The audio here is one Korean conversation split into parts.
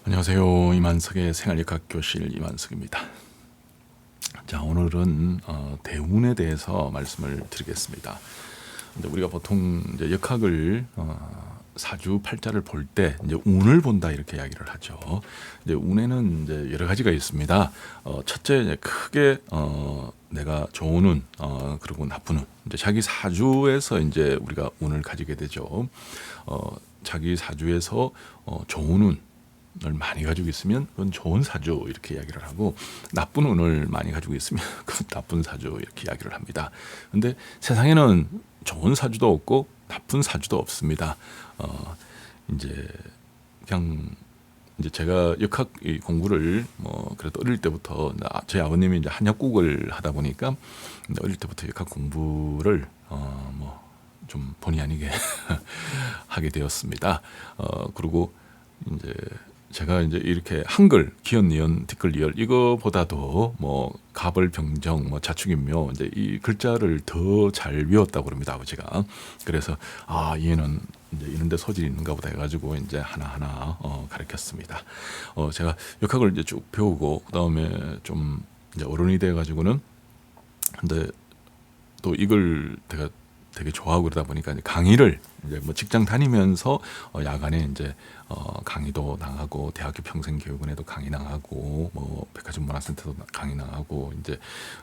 안녕하세요. 이만석의 생활역학교실 이만석입니다. 자, 오늘은 대운에 대해서 말씀을 드리겠습니다. 근데 우리가 보통 이제 역학을 사주 팔자를 볼 때 이제 운을 본다 이렇게 이야기를 하죠. 이제 운에는 이제 여러 가지가 있습니다. 첫째 이제 크게 내가 좋은 운 그리고 나쁜 운. 이제 자기 사주에서 이제 우리가 운을 가지게 되죠. 자기 사주에서 좋은 운 을 많이 가지고 있으면 그건 좋은 사주 이렇게 이야기를 하고, 나쁜 운을 많이 가지고 있으면 그건 나쁜 사주 이렇게 이야기를 합니다. 근데 세상에는 좋은 사주도 없고 나쁜 사주도 없습니다. 이제 그냥 이제 제가 역학 공부를 그래도 어릴 때부터 저희 아버님이 이제 한약국을 하다 보니까 어릴 때부터 역학 공부를 좀 본의 아니게 하게 되었습니다. 그리고 이제 제가 이제 이렇게 한글, 기연, 니은, 뒷글, 리을 이거보다도 갑을, 병정, 자축인묘 이제 이 글자를 더 잘 외웠다고 그럽니다, 아버지가. 그래서 얘는 이제 이런데 소질이 있는가 보다 해가지고 이제 하나하나 가르쳤습니다. 제가 역학을 이제 쭉 배우고 그다음에 좀 이제 어른이 돼가지고는, 근데 또 이걸 제가 되게 좋아하고 그러다 보니까 이제 강의를 이제 직장 다니면서 야간에 이제 강의도 나가고, 대학교 평생교육원에도 강의 나가고, 백화점 문화센터도 강의 나가고, 이제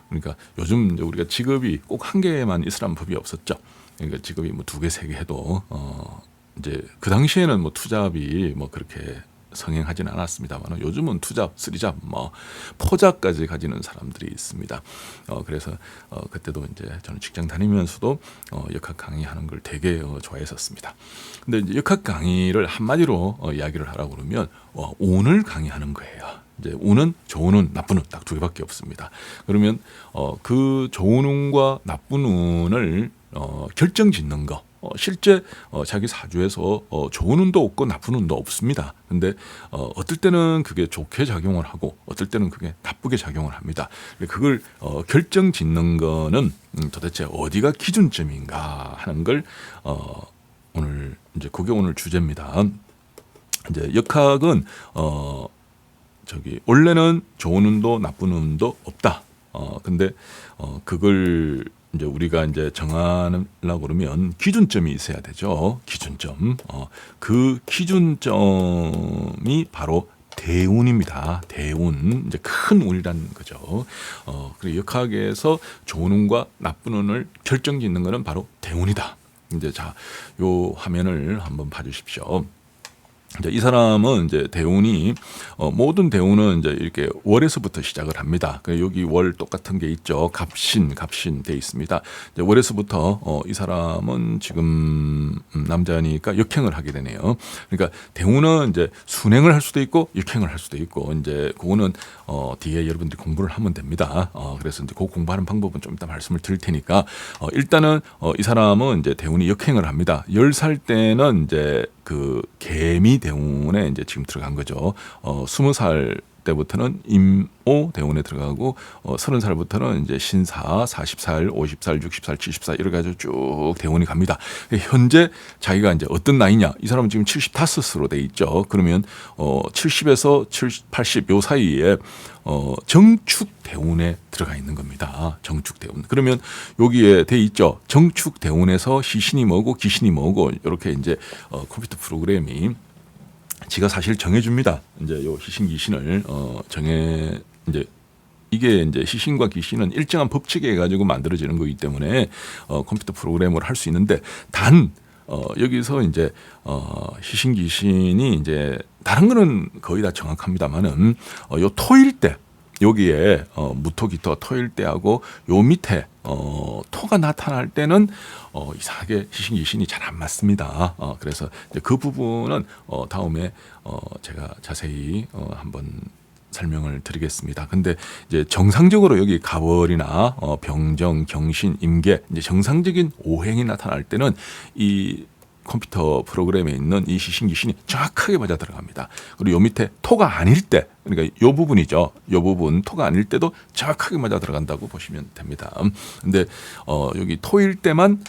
그러니까 요즘 이제 우리가 직업이 꼭 한 개만 있으라는 법이 없었죠. 그러니까 직업이 두 개, 세 개 해도 이제 그 당시에는 투잡이 그렇게 성행하지는 않았습니다만, 요즘은 투잡, 쓰리잡, 포잡까지 가지는 사람들이 있습니다. 그래서 그때도 이제 저는 직장 다니면서도 역학 강의하는 걸 되게 좋아했었습니다. 근데 이제 역학 강의를 한마디로 이야기를 하라고 그러면 운을 강의하는 거예요. 이제 운은 좋은 운, 나쁜 운 딱 두 개밖에 없습니다. 그러면 그 좋은 운과 나쁜 운을 결정짓는 거. 실제 자기 사주에서 좋은 운도 없고 나쁜 운도 없습니다. 근데 어떨 때는 그게 좋게 작용을 하고 어떨 때는 그게 나쁘게 작용을 합니다. 그걸 결정짓는 거는 도대체 어디가 기준점인가 하는 걸 오늘 이제 그게 오늘 주제입니다. 이제 역학은 원래는 좋은 운도 나쁜 운도 없다. 근데 그걸 이제 우리가 이제 정하려고 그러면 기준점이 있어야 되죠. 기준점. 그 기준점이 바로 대운입니다. 대운. 이제 큰 운이라는 거죠. 그리고 역학에서 좋은 운과 나쁜 운을 결정짓는 것은 바로 대운이다. 이제 요 화면을 한번 봐주십시오. 이제 이 사람은 이제 대운이 모든 대운은 이제 이렇게 월에서부터 시작을 합니다. 여기 월 똑같은 게 있죠. 갑신 돼 있습니다. 이제 월에서부터 이 사람은 지금 남자니까 역행을 하게 되네요. 그러니까 대운은 이제 순행을 할 수도 있고 역행을 할 수도 있고, 이제 그거는 뒤에 여러분들이 공부를 하면 됩니다. 그래서 이제 그 공부하는 방법은 좀 이따 말씀을 드릴 테니까, 일단은 이 사람은 이제 대운이 역행을 합니다. 10살 때는 이제 그 개미 대운에 이제 지금 들어간 거죠. 20살 때부터는 임오 대운에 들어가고, 30살부터는 이제 신사, 40살, 50살, 60살, 70살 이렇게 해서 쭉 대운이 갑니다. 현재 자기가 이제 어떤 나이냐? 이 사람은 지금 75으로 돼 있죠. 그러면 70에서 70, 80 요 사이에 정축 대운에 들어가 있는 겁니다. 정축 대운. 그러면 여기에 돼 있죠. 정축 대운에서 시신이 뭐고 기신이 뭐고 이렇게 이제 컴퓨터 프로그램이 지가 사실 정해줍니다. 이제 요 시신 기신을 이제 이게 이제 시신과 기신은 일정한 법칙에 가지고 만들어지는 거기 때문에 컴퓨터 프로그램을 할 수 있는데, 단 여기서 이제 시신 기신이 이제 다른 거는 거의 다 정확합니다만은 요 토일 때 여기에 무토 기토 토일 때하고 요 밑에 토가 나타날 때는 이상하게 시신 기신이 잘 안 맞습니다. 그래서 이제 그 부분은 다음에 제가 자세히 한번 설명을 드리겠습니다. 근데 이제 정상적으로 여기 가월이나 병정, 경신, 임계 이제 정상적인 오행이 나타날 때는 이 컴퓨터 프로그램에 있는 이 시신 기신이 정확하게 맞아 들어갑니다. 그리고 요 밑에 토가 아닐 때, 그러니까 요 부분이죠. 요 부분 토가 아닐 때도 정확하게 맞아 들어간다고 보시면 됩니다. 근데 여기 토일 때만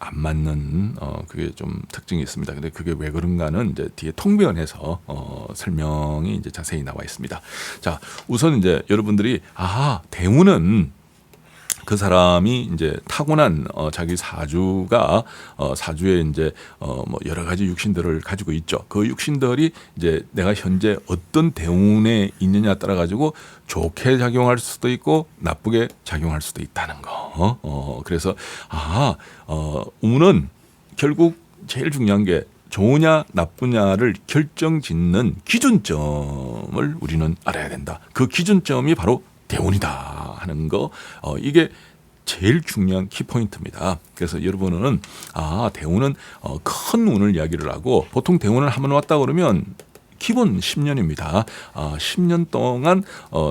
안 맞는 그게 좀 특징이 있습니다. 근데 그게 왜 그런가는 이제 뒤에 통변에서 설명이 이제 자세히 나와 있습니다. 자, 우선 이제 여러분들이 대운은 그 사람이 이제 타고난 자기 사주가 사주에 이제 뭐 여러 가지 육신들을 가지고 있죠. 그 육신들이 이제 내가 현재 어떤 대운에 있느냐 따라 가지고 좋게 작용할 수도 있고 나쁘게 작용할 수도 있다는 거. 그래서 운은 결국 제일 중요한 게 좋으냐 나쁘냐를 결정짓는 기준점을 우리는 알아야 된다. 그 기준점이 바로 대운이다 하는 거, 이게 제일 중요한 키포인트입니다. 그래서 여러분은 대운은 큰 운을 이야기를 하고, 보통 대운을 한번 왔다 그러면 기본 10년입니다. 10년 동안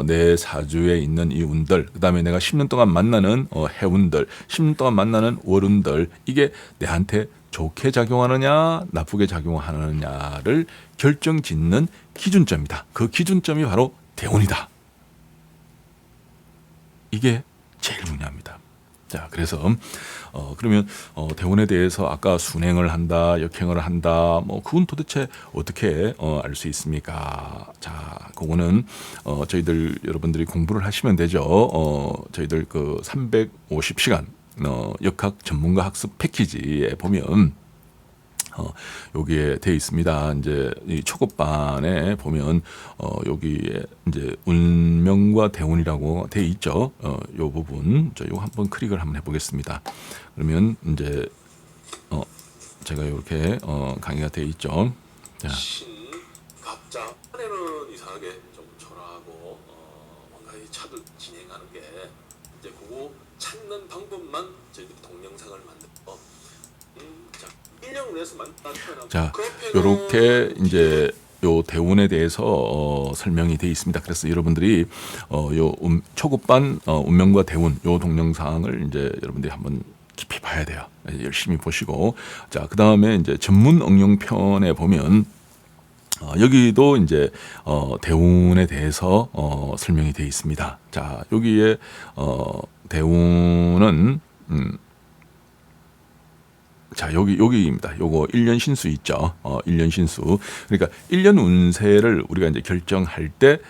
내 사주에 있는 이 운들, 그다음에 내가 10년 동안 만나는 해운들, 10년 동안 만나는 월운들, 이게 내한테 좋게 작용하느냐 나쁘게 작용하느냐를 결정짓는 기준점이다. 그 기준점이 바로 대운이다. 이게 제일 중요합니다. 자, 그래서 그러면 대운에 대해서 아까 순행을 한다, 역행을 한다, 뭐 그건 도대체 어떻게 알 수 있습니까? 자, 그거는 저희들 여러분들이 공부를 하시면 되죠. 저희들 그 350시간 역학 전문가 학습 패키지에 보면 여기에 되어 있습니다. 이제 이 초급반에 보면 여기에 이제 운명과 대운이라고 되어 있죠. 요 부분 저 요거 한번 클릭을 한번 해보겠습니다. 그러면 이제 제가 이렇게 강의가 되어 있죠. 자. 신갑자 안에는 이상하게 좀 초라하고 뭔가 이 차도 진행하는 게 이제 그거 찾는 방법만 저희들이 동영상을 만들고 자 1년을 해서 만났잖아. 자, 요렇게 이제 요 대운에 대해서 설명이 되어 있습니다. 그래서 여러분들이 요 초급반 운명과 대운 요 동영상을 이제 여러분들이 한번 깊이 봐야 돼요. 열심히 보시고, 자, 그 다음에 이제 전문 응용편에 보면 여기도 이제 대운에 대해서 설명이 되어 있습니다. 자, 여기에 대운은 자, 여기입니다. 요거 1년 신수 있죠. 1년 신수. 그러니까 1년 운세를 우리가 이제 결정할 때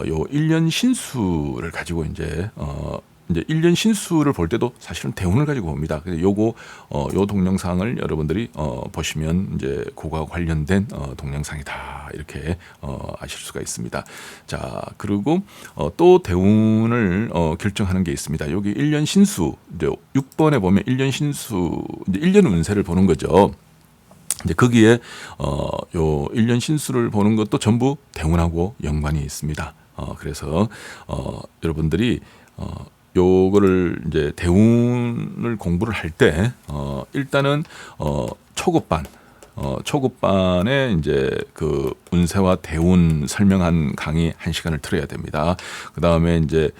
요 1년 신수를 가지고 이제 1년 신수를 볼 때도 사실은 대운을 가지고 봅니다. 그래서 요거 요 동영상을 여러분들이 보시면 이제 그거와 관련된 동영상이다 이렇게 아실 수가 있습니다. 자, 그리고 또 대운을 결정하는 게 있습니다. 여기 1년 신수 이제 6번에 보면 1년 신수 이제 1년 운세를 보는 거죠. 이제 거기에 요 1년 신수를 보는 것도 전부 대운하고 연관이 있습니다. 그래서 여러분들이 요거를 이제 대운을 공부를 할 때 일단은 초급반에 이제 그 운세와 대운 설명한 강의 1시간을 들어야 됩니다. 그 다음에 이제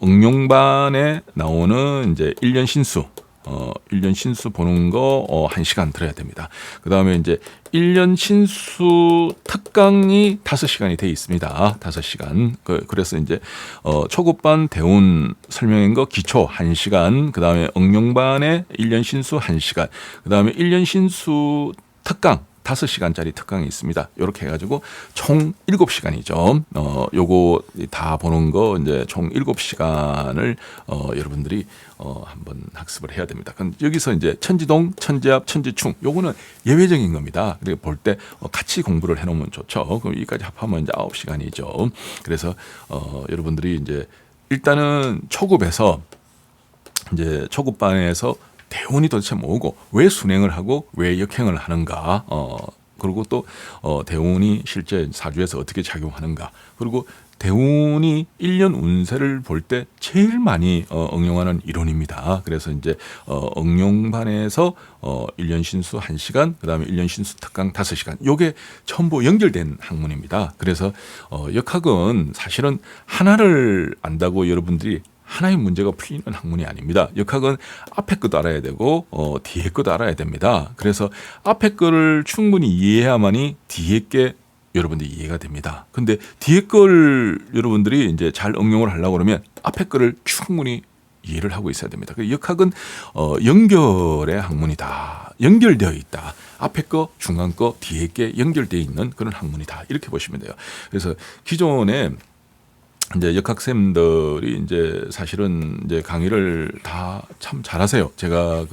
응용반에 나오는 이제 1년 신수 1년 신수 보는 거 1시간 들어야 됩니다. 그 다음에 이제 1년 신수 특강이 5시간이 돼 있습니다. 5시간. 그래서 이제 초급반 대운 설명인 거 기초 1시간, 그 다음에 응용반에 1년 신수 1시간, 그 다음에 1년 신수 특강 5시간짜리 특강이 있습니다. 이렇게 해가지고 총 7시간이죠. 요거 다 보는 거 이제 총 7시간을 여러분들이 한번 학습을 해야 됩니다. 그럼 여기서 이제 천지동, 천지합, 천지충 요거는 예외적인 겁니다. 그리고 볼 때 같이 공부를 해놓으면 좋죠. 그럼 여기까지 합하면 이제 9시간이죠. 그래서 여러분들이 이제 일단은 초급에서 이제 초급반에서 대운이 도대체 뭐고 왜 순행을 하고 왜 역행을 하는가, 그리고 또 대운이 실제 사주에서 어떻게 작용하는가, 그리고 대운이 1년 운세를 볼 때 제일 많이 응용하는 이론입니다. 그래서 이제 응용반에서 1년 신수 1시간, 그다음에 1년 신수 특강 5시간. 요게 전부 연결된 학문입니다. 그래서 역학은 사실은 하나를 안다고 여러분들이 하나의 문제가 풀리는 학문이 아닙니다. 역학은 앞에 것도 알아야 되고 뒤에 것도 알아야 됩니다. 그래서 앞에 거를 충분히 이해해야만이 뒤에 게 여러분들이 이해가 됩니다. 근데 뒤에 걸 여러분들이 이제 잘 응용을 하려고 그러면 앞에 거를 충분히 이해를 하고 있어야 됩니다. 그 역학은 연결의 학문이다. 연결되어 있다. 앞에 거, 중간 거, 뒤에 게 연결되어 있는 그런 학문이다. 이렇게 보시면 돼요. 그래서 기존에 이제 역학쌤들이 이제 사실은 이제 강의를 다 참 잘하세요. 제가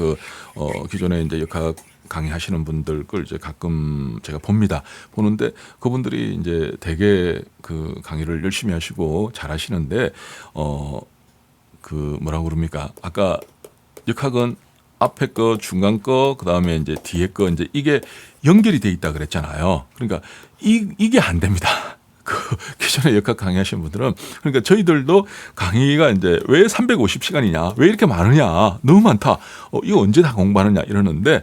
기존에 이제 역학 강의하시는 분들 걸 이제 가끔 제가 봅니다. 보는데 그분들이 이제 되게 그 강의를 열심히 하시고 잘하시는데 뭐라고 그럽니까? 아까 역학은 앞에 거, 중간 거, 그다음에 이제 뒤에 거 이제 이게 연결이 돼 있다 그랬잖아요. 그러니까 이게 안 됩니다. 기존에 역학 강의하시는 분들은 그러니까 저희들도 강의가 이제 왜 350시간이냐? 왜 이렇게 많으냐? 너무 많다. 이거 언제 다 공부하느냐 이러는데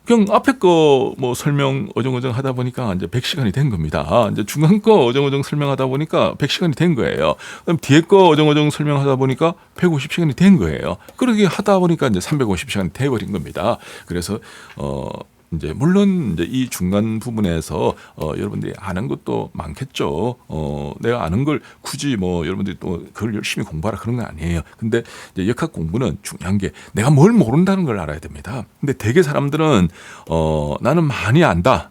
그냥 앞에 거 뭐 설명 어정어정 하다 보니까 이제 100시간이 된 겁니다. 이제 중간 거 어정어정 설명하다 보니까 100시간이 된 거예요. 그럼 뒤에 거 어정어정 설명하다 보니까 150시간이 된 거예요. 그렇게 하다 보니까 이제 350시간이 돼 버린 겁니다. 그래서 이제 물론 이제 이 중간 부분에서 여러분들이 아는 것도 많겠죠. 내가 아는 걸 굳이 뭐 여러분들이 또 그걸 열심히 공부하라 그런 건 아니에요. 근데 이제 역학 공부는 중요한 게 내가 뭘 모른다는 걸 알아야 됩니다. 근데 대개 사람들은 나는 많이 안다.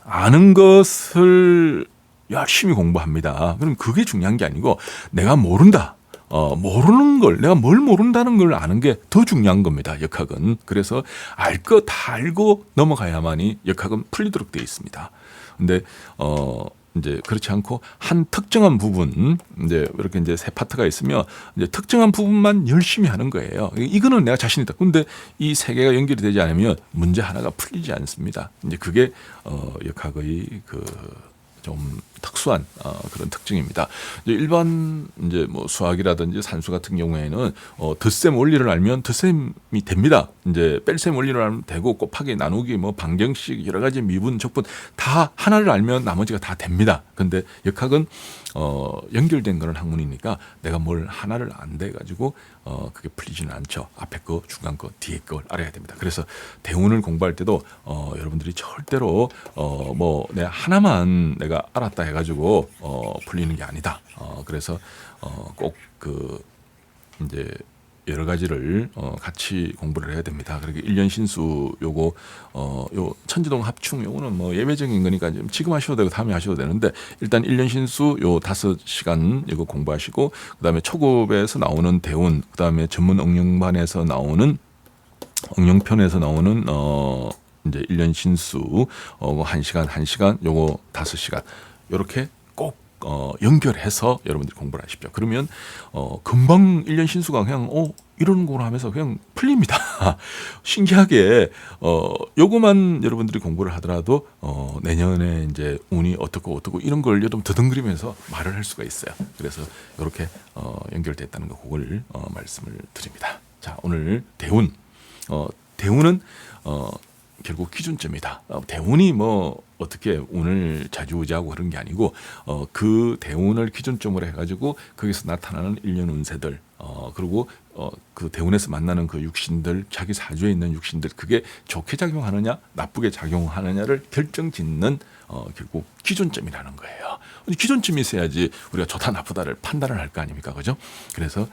아는 것을 열심히 공부합니다. 그럼 그게 중요한 게 아니고 내가 모른다. 모르는 걸, 내가 뭘 모른다는 걸 아는 게 더 중요한 겁니다. 역학은. 그래서 알 거 다 알고 넘어가야만이 역학은 풀리도록 되어 있습니다. 근데, 이제 그렇지 않고 한 특정한 부분, 이제 이렇게 이제 세 파트가 있으면 이제 특정한 부분만 열심히 하는 거예요. 이거는 내가 자신 있다. 근데 이 세 개가 연결이 되지 않으면 문제 하나가 풀리지 않습니다. 이제 그게, 역학의 좀 특수한 그런 특징입니다. 이제 일반 이제 뭐 수학이라든지 산수 같은 경우에는 덧셈 원리를 알면 덧셈이 됩니다. 이제 뺄셈 원리를 알면 되고 곱하기 나누기 뭐 방정식 여러 가지 미분 적분 다 하나를 알면 나머지가 다 됩니다. 근데 역학은 연결된 그런 학문이니까 내가 뭘 하나를 안 돼 가지고 그게 풀리지는 않죠. 앞에 거, 중간 거, 뒤에 걸 알아야 됩니다. 그래서 대운을 공부할 때도 여러분들이 절대로 뭐 내가 하나만 내가 알았다 해가지고 풀리는 게 아니다. 그래서 꼭 이제 여러 가지를 같이 공부를 해야 됩니다. 그렇게 1년 신수 요거 요 천지동 합충 요거는 뭐 예외적인 거니까 지금 하셔도 되고 다음에 하셔도 되는데 일단 1년 신수 요 5시간 이거 공부하시고 그다음에 초급에서 나오는 대운 그다음에 전문 응용반에서 나오는 응용편에서 나오는 이제 1년 신수 1시간 요거 5시간 요렇게 꼭 연결해서 여러분들이 공부를 하십시오. 그러면 금방 1년 신수가 그냥 이러는 거로 하면서 그냥 풀립니다. 신기하게 요거만 여러분들이 공부를 하더라도 내년에 이제 운이 어떻고 이런 걸 여러분 더듬거리면서 말을 할 수가 있어요. 그래서 이렇게 연결됐다는 거 그걸 말씀을 드립니다. 자, 오늘 대운 대운은 결국 기준점이다. 대운이 뭐 어떻게 운을 좌지우지하고 그런 게 아니고 그 대운을 기준점으로 해가지고 거기서 나타나는 일년 운세들 그리고 그 대운에서 만나는 그 육신들 자기 사주에 있는 육신들 그게 좋게 작용하느냐 나쁘게 작용하느냐를 결정짓는 결국 기준점이라는 거예요. 기준점이 있어야지 우리가 좋다 나쁘다를 판단을 할 거 아닙니까, 그죠? 그래서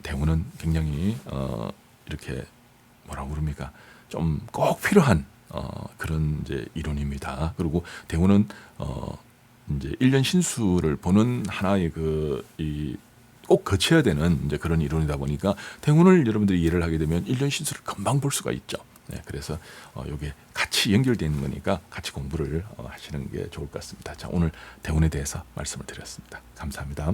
대운은 굉장히 이렇게 뭐라고 그럽니까? 좀 꼭 필요한 그런 이제 이론입니다. 그리고 대운은 이제 1년 신수를 보는 하나의 꼭 거쳐야 되는 이제 그런 이론이다 보니까 대운을 여러분들이 이해를 하게 되면 1년 신수를 금방 볼 수가 있죠. 네, 그래서 이게 같이 연결되어 있는 거니까 같이 공부를 하시는 게 좋을 것 같습니다. 자, 오늘 대운에 대해서 말씀을 드렸습니다. 감사합니다.